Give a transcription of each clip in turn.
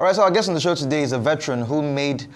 All right, so our guest on the show today is a veteran who made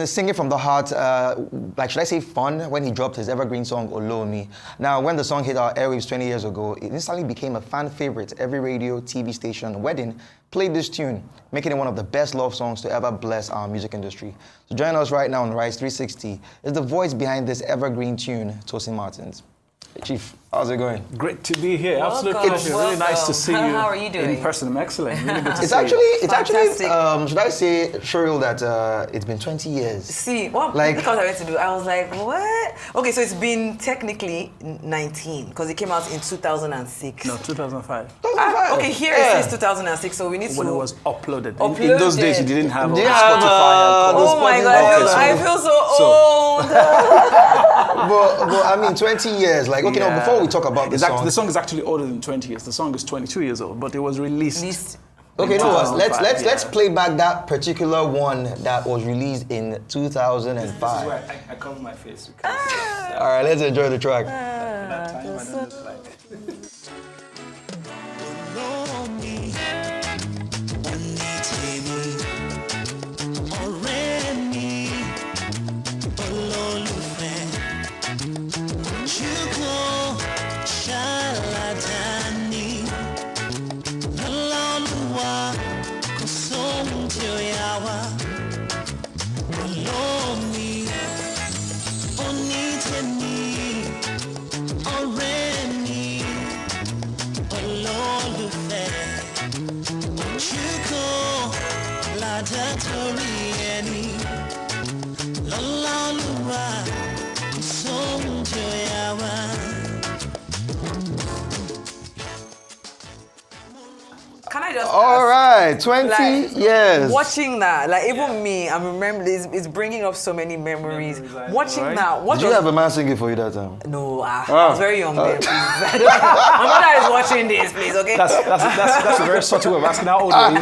singing from the heart, should I say fun, when he dropped his evergreen song, Olomi. Now, when the song hit our airwaves 20 years ago, it instantly became a fan favorite. Every radio, TV station, wedding played this tune, making it one of the best love songs to ever bless our music industry. So join us right now on Rise 360 is the voice behind this evergreen tune, Tosin Martins. Hey, Chief, how's it going? Great to be here. Welcome. Absolute pleasure. Really nice to see you. How are you doing? In person. I'm excellent. Really good to It's see actually, Fantastic. should I say, surreal that it's been 20 years. See, what I went to do, I was like, what? Okay, so it's been technically 19, because it came out in 2006. No, 2005. Okay, here it says 2006, so we need to... When it was uploaded. Uploaded. In those days, you didn't have Yeah, Spotify. Oh my God, I feel so old. but I mean, 20 years. Like, okay, now before we talk about the song, the song is actually older than 20 years. The song is 22 years old, but it was released. Okay, no, let's play back that particular one that was released in 2005. This is where I cover my face. All right, let's enjoy the track. That time, I don't look like. Can I just All ask, right, 20 years. Watching that, like even me, I'm remembering, it's bringing up so many memories. Watching that, what Did you have a man singing for you that time? No, I was very young then, please. My mother is watching this, please, okay? That's a very subtle way of asking how old were you.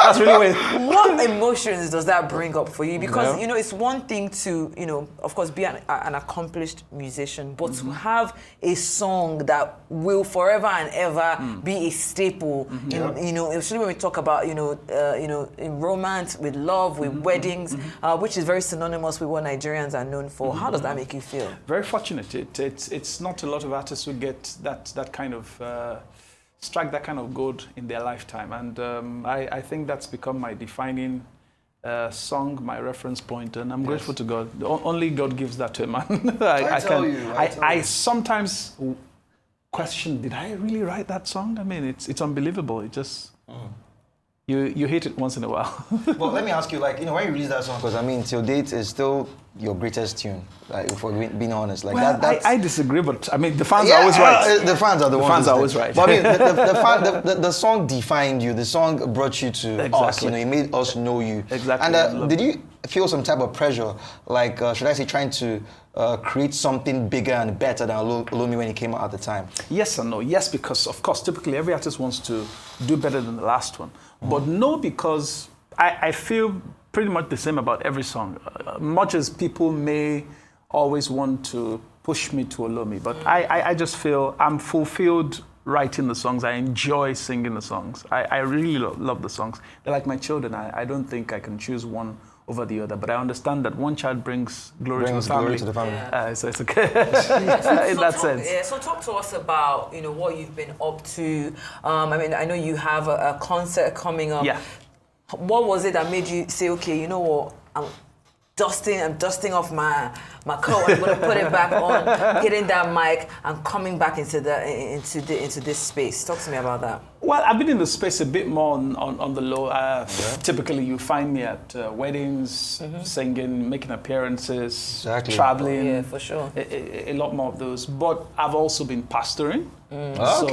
That's really weird. What emotions does that bring up for you? Because, it's one thing to, of course, be an accomplished musician, but to have a song that will forever and ever be a staple, especially when we talk about, in romance, with love, with weddings, which is very synonymous with what Nigerians are known for. How does that make you feel? Very fortunate. It's not a lot of artists who get that kind of strike that kind of gold in their lifetime, and I think that's become my defining song, my reference point, and I'm grateful to God. Only God gives that to a man. I sometimes question, did I really write that song? I mean, it's unbelievable. It just you hit it once in a while. Well, let me ask you, when you release that song, because I mean, till date is still your greatest tune. Like, if we're being honest, I disagree, but I mean, the fans are always right. The fans are the ones. Fans are always right. But I mean, the song defined you. The song brought you to us. It made us know you. Exactly. And did you feel some type of pressure, should I say, trying to create something bigger and better than Olomi when it came out at the time? Yes and no. Yes, because of course, typically every artist wants to do better than the last one. But no, because I feel pretty much the same about every song. Much as people may always want to push me to Olomi, but I just feel I'm fulfilled writing the songs. I enjoy singing the songs. I really love the songs. They're like my children. I don't think I can choose one over the other, but I understand that one child brings glory to the family. So it's okay in that sense. Yeah, so talk to us about what you've been up to. I mean, I know you have a concert coming up. Yeah. What was it that made you say, okay, you know what, I'm dusting off my coat, I'm gonna put it back on, getting that mic, and coming back into this space? Talk to me about that. Well, I've been in the space a bit more on the low. Typically, you find me at weddings, singing, making appearances, traveling. Yeah, for sure. A lot more of those. But I've also been pastoring. So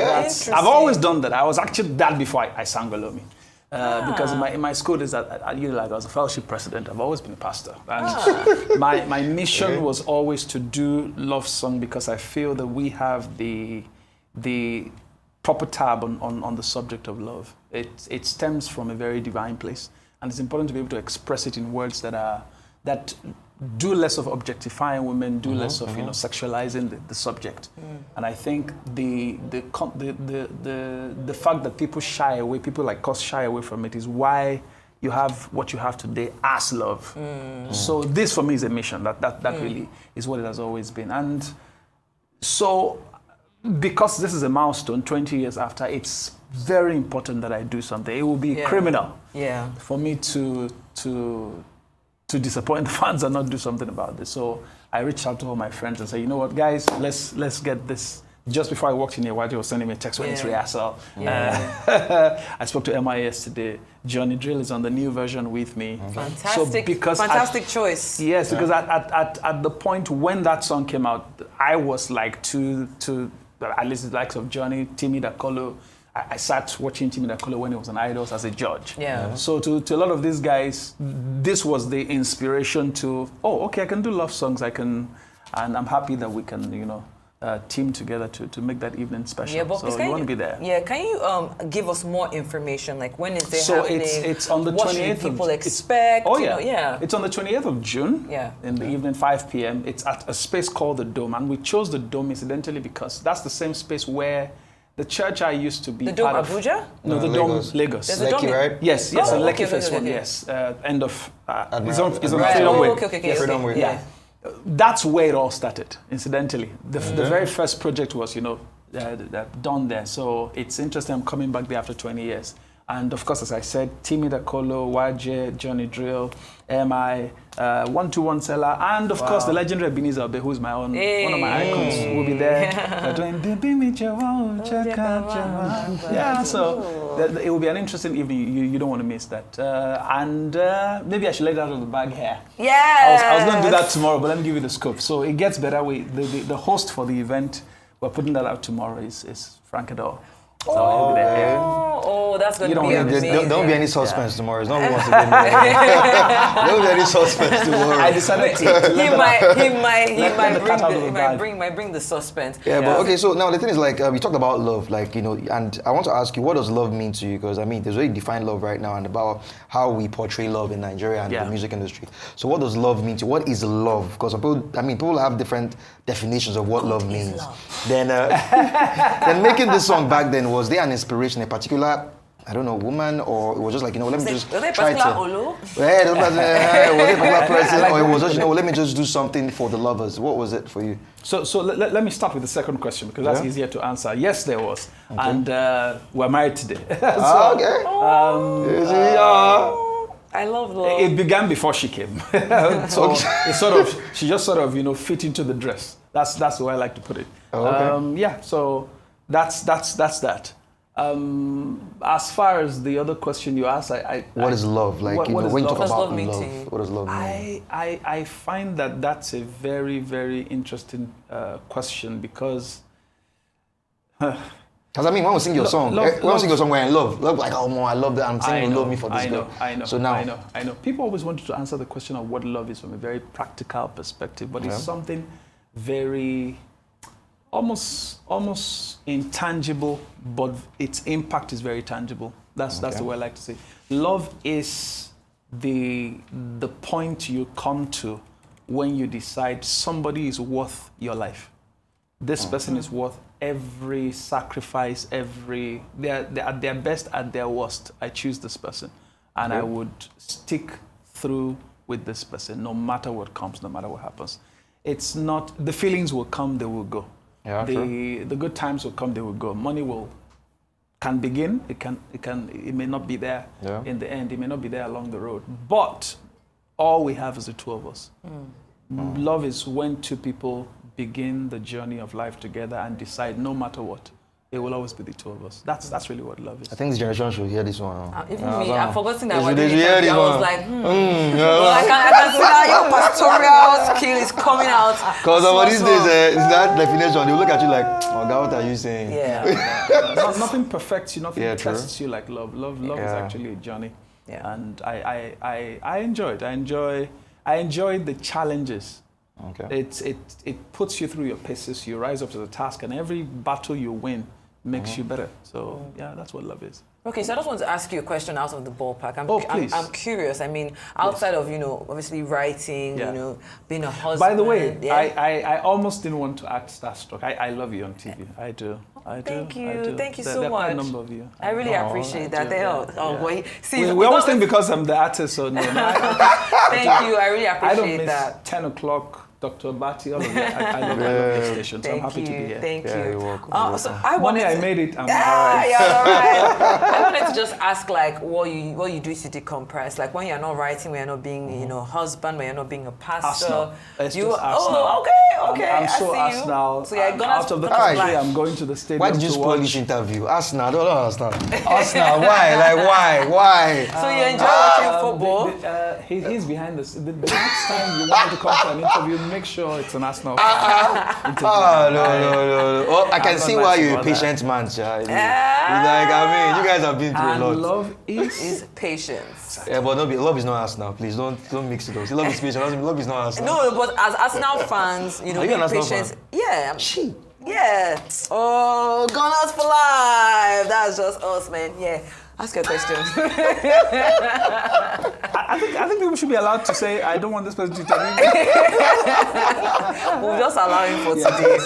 I've always done that. I was actually that before I sang Olomi. Because in my school days, I was a fellowship president. I've always been a pastor, and my mission was always to do love song, because I feel that we have the proper tab on the subject of love. It stems from a very divine place, and it's important to be able to express it in words that do less of objectifying women, do less of sexualizing the subject. And I think the fact that people shy away, people like us shy away from it, is why you have what you have today as love. So this for me is a mission. That really is what it has always been. And so because this is a milestone, 20 years after, it's very important that I do something. It will be criminal for me to disappoint the fans and not do something about this. So I reached out to all my friends and said, you know what, guys, let's get this. Just before I walked in here, Wadi was sending me a text when it's rehearsal. I spoke to MI yesterday. Johnny Drill is on the new version with me. Fantastic, fantastic choice. Yes, because at the point when that song came out, I was like to at least the likes of Johnny, Timmy Dakolo. I sat watching Timmy Dakolo when he was on Idols as a judge. So to a lot of these guys, this was the inspiration to, okay, I can do love songs. And I'm happy that we can, team together to make that evening special. Yeah, but so you want to be there. Yeah, can you give us more information? Like when is it happening? So it's on the 28th. What should people expect? It's on the 28th of June. In the evening, 5 p.m. It's at a space called the Dome, and we chose the Dome incidentally because that's the same space where the church I used to be the Dome Abuja? No, the Dome Lagos. There's a Dome, right? Yes, a Lekki first one. Yes, end of. It's on Freedom Way. Freedom Way. Yeah. That's where it all started, incidentally. The very first project was, done there. So it's interesting I'm coming back there after 20 years. And of course, as I said, Timmy Dakolo, YJ, Johnny Drill, MI, 121 Seller, and of course the legendary Ebenezer Obey, who's one of my icons, will be there. So it will be an interesting evening. You don't want to miss that. And maybe I should let it out of the bag here. Yes. I was going to do that tomorrow, but let me give you the scope. So it gets better. The host for the event, we're putting that out tomorrow, is Frank Adol. So he'll be there. That's going to be amazing. Don't be any suspense tomorrow. No one wants to get me. Don't be any suspense tomorrow. I decided to he might bring the suspense. Yeah, but okay. So now the thing is, like, we talked about love, and I want to ask you, what does love mean to you? Because there's already defined love right now, and about how we portray love in Nigeria and the music industry. So what does love mean to you? What is love? Because people have different definitions of what love means. Then making this song back then, was there an inspiration, a particular, I don't know, woman, or it was just like, let me just try to... Olo? Was it a particular person, or it was just, let me just do something for the lovers? What was it for you? So let me start with the second question, because that's easier to answer. Yes, there was. Okay. And we're married today. Okay. I love love. It began before she came. So she just sort of fit into the dress. That's the way I like to put it. So that's that. As far as the other question you asked, what is love? Like, when you talk about love, what does love mean? I find that's a very, very interesting question because... Because when we sing your song, when we sing your song, we're in love. Like, I love that. I'm singing love me for this girl. I know. So now, I know. People always wanted to answer the question of what love is from a very practical perspective, but it's something very... almost intangible, but its impact is very tangible. That's the way I like to say. Love is the point you come to when you decide somebody is worth your life. This person is worth every sacrifice, they're at their best, at their worst. I choose this person, and I would stick through with this person, no matter what comes, no matter what happens. It's not, the feelings will come, they will go. Yeah, the good times will come, they will go. Money can begin, it may not be there in the end, it may not be there along the road. But all we have is the two of us. Love is when two people begin the journey of life together and decide no matter what, it will always be the two of us. That's really what love is. I think this generation should hear this one. Even me, I've forgotten that one. I was like, Well, I can see that your pastoral skill is coming out. Because over these days, it's that definition. They will look at you like, oh God, what are you saying? Yeah. Nothing perfects you, nothing tests you like love. Love is actually a journey. Yeah. And I enjoy it. I enjoy the challenges. Okay. It puts you through your paces, you rise up to the task, and every battle you win, makes you better. So yeah, that's what love is. Okay, so I just want to ask you a question out of the ballpark. Please. I'm curious. I mean, outside of, obviously writing, being a husband. By the way, I almost didn't want to act starstruck. I love you on TV. I do. Thank you. I do. Thank you so There are quite much. a number of you. I really appreciate that. We always think because I'm the artist, so no. Thank you. I really I don't appreciate miss that. 10 o'clock. Dr. Bati, all of you. I love this station, so I'm happy to be here. Thank you. You're welcome. So I made it. I'm all Yeah, right. you're all right. I wanted to just ask, like, what you do to decompress. Like, when you're not writing, when you're not being, husband, when you're not being a pastor. Arsenal. It's You just are, Arsenal. okay. I'm I so see Arsenal. you. So you're gonna out of the look at country. life. I'm going to the stadium. Why did you to spoil watch. this interview? Arsenal, I don't understand. Arsenal, why? Like, why? So you enjoy watching football? He's behind us. The next time you want to come for an interview, make sure it's an Arsenal. No. Oh, I can I'm see not why nice you're a about patient man, child. You guys have been through a And lot. love is Is patience. Yeah, but love is not Arsenal. Please don't mix it up. See, love is patient. Love is not Arsenal. No, but as Arsenal fans, Are you being an Arsenal patient. fan? Yeah. She. Yeah. Oh, Gunners for life. That's just us, man. Yeah. Ask your question. I think people should be allowed to say, I don't want this person to tell me. We'll just allow him for today.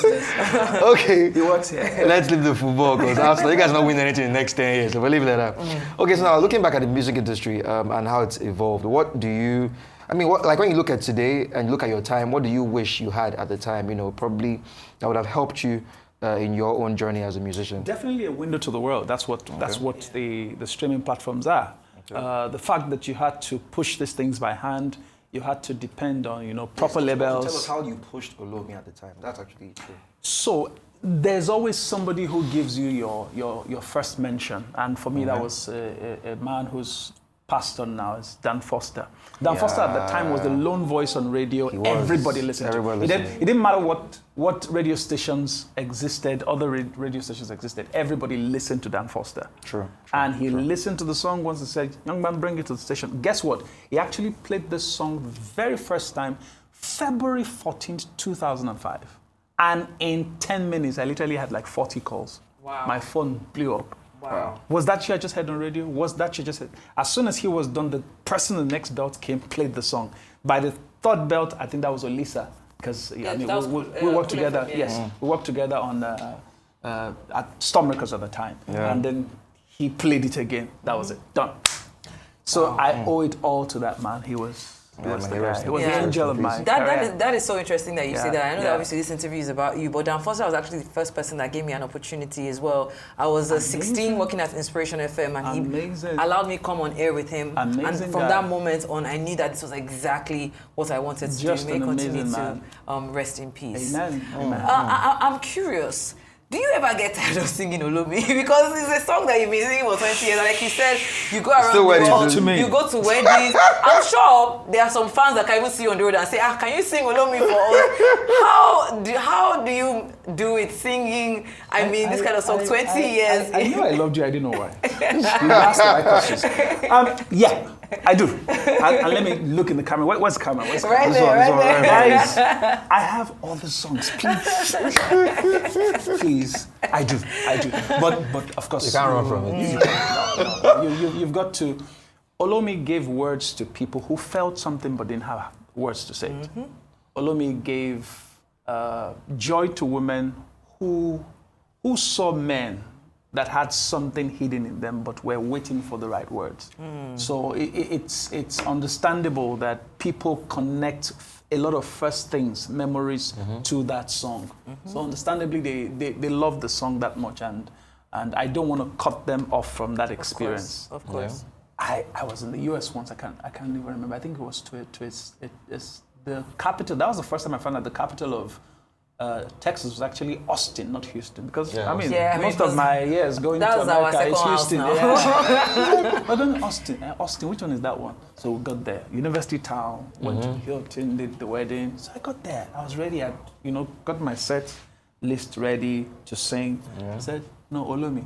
Okay. He works here. Let's leave the football because Arsenal, you guys not win anything in the next 10 years. So we'll leave it at that. Okay, so now looking back at the music industry and how it's evolved, what do you, like when you look at today and look at your time, what do you wish you had at the time, probably that would have helped you in your own journey as a musician? Definitely a window to the world. That's what the streaming platforms are. Okay. The fact that you had to push these things by hand, you had to depend on proper labels. Tell us how you pushed Olomi at the time. That's actually true. So there's always somebody who gives you your first mention, and for me that was a man who's passed on now. It's Dan Foster. Dan Foster at the time was the lone voice on radio. Everybody listened to him. It didn't matter what radio stations existed, other radio stations existed. Everybody listened to Dan Foster. True. And he listened to the song once and said, young man, bring it to the station. Guess what? He actually played this song the very first time, February 14th, 2005. And in 10 minutes, I literally had like 40 calls. Wow. My phone blew up. Wow. Was that shit I just heard on radio? Was that shit just heard? As soon as he was done, the person in the next belt came, played the song. By the third belt, I think that was Olisa. Because we worked together. Yes, we worked together on at Storm Records at the time. Yeah. And then he played it again. That was it. Done. So I owe it all to that man. He was the guy. He was the angel of my career. That is so interesting that you say that. I know that obviously this interview is about you, but Dan Foster was actually the first person that gave me an opportunity as well. I was 16 working at Inspiration FM, and he allowed me come on air with him. And from that moment on, I knew that this was exactly what I wanted to do. May continue to rest in peace. Amen. I'm curious. Do you ever get tired of singing Olomi? Because it's a song that you've been singing for 20 years. Like you said, you go around the world, you go to weddings. I'm sure there are some fans that can even see you on the road and say, can you sing Olomi for us? How do you do it, singing, this kind of song, 20 years? I knew I loved you, I didn't know why. You asked the right questions. Yeah, I do. And let me look in the camera. Where's the camera? Right there. Guys, I have all the songs, please. Please. I do. But of course, you can't run from it. No. You've got to. Olomi gave words to people who felt something but didn't have words to say it. Olomi gave joy to women who saw men that had something hidden in them but were waiting for the right words. So it's understandable that people connect a lot of first things, memories to that song. So understandably, they love the song that much, and I don't want to cut them off from that experience. Of course. Yeah. I was in the US once. I can't even remember. I think it was to the capital. That was the first time I found out the capital of Texas was actually Austin, not Houston. Because most of my years going to America is Houston. But then Austin, which one is that one? So we got there. University Town, went to Hilton, did the wedding. So I got there. I was ready. I got my set list ready to sing. I said, no, Olomi.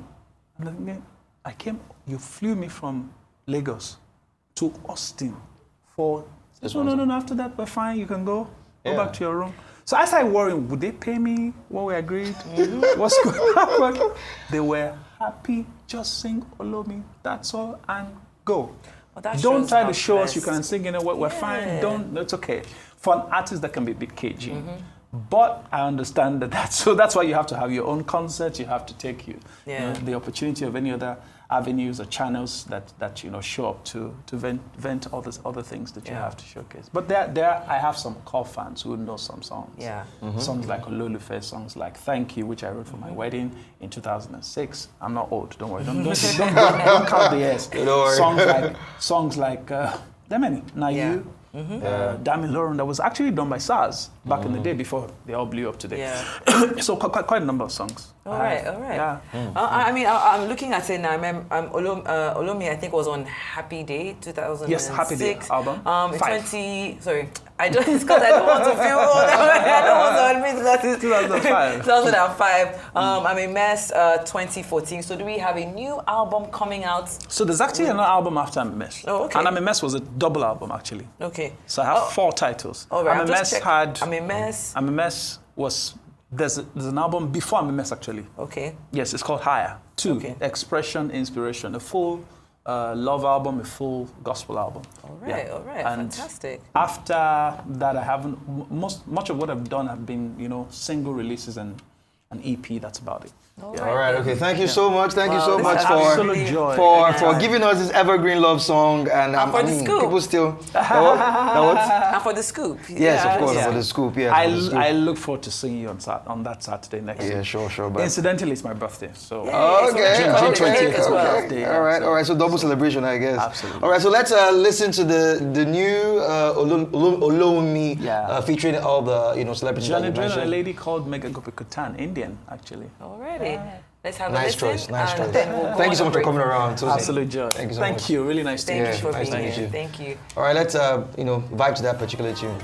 You flew me from Lagos to Austin for. No, after that, we're fine. You can go back to your room. So I started worrying, would they pay me what we agreed? What's going to happen? They were happy, just sing Olomi, that's all, and go. Well, don't try to show us you can sing, we're fine, it's okay. For an artist, that can be a bit cagey. But I understand that's why you have to have your own concerts, you have to take the opportunity of any other avenues or channels that show up to vent all these other things that you have to showcase. But there I have some core fans who know some songs. Yeah. Songs like Ololufe, songs like Thank You, which I wrote for my wedding in 2006. I'm not old, don't worry. Don't count the years. Songs like there are many. Now You. Dami Lauren, that was actually done by SARS back in the day before they all blew up today. Yeah. So quite a number of songs. All right. Yeah. I mean, I'm looking at it now. I remember Olomi, I think, was on Happy Day 2006. Yes, Happy Day album. It's because I don't want to feel old. I don't want to admit that it's 2005. 2005. I'm a Mess 2014. So do we have a new album coming out? So there's actually another album after I'm a Mess. Oh, okay. And I'm a Mess was a double album, actually. Okay. So I have 4 titles. All right. I'm a Mess was... There's an album before I'm a Mess, actually. Okay. Yes, it's called Higher. 2, Expression, Inspiration. A full love album, a full gospel album. All right, And fantastic. after that, I haven't... Much of what I've done have been, single releases and an EP, that's about it. All right, okay. Thank you so much. Thank you so much for giving us this evergreen love song. And for the scoop. People still... what? And for the scoop. Yes, of course, for the scoop. Yes, I look forward to seeing you on that Saturday next week. Yeah, sure. But incidentally, it's my birthday, so... Okay. June 20th is my birthday. All right. So double celebration, I guess. Absolutely. All right, so let's listen to the new Olomi featuring all the celebrities that you A mentioned. lady called Mega Gopi Kutan, Indian, actually. Already. Let's have Nice a listen. Nice choice. We'll Thank you so much for coming around, Tosin. Absolute joy. Thank you so much. Thank you. Really nice to meet you. Thank you for nice to being meet here. you. Thank you. All right, let's vibe to that particular tune.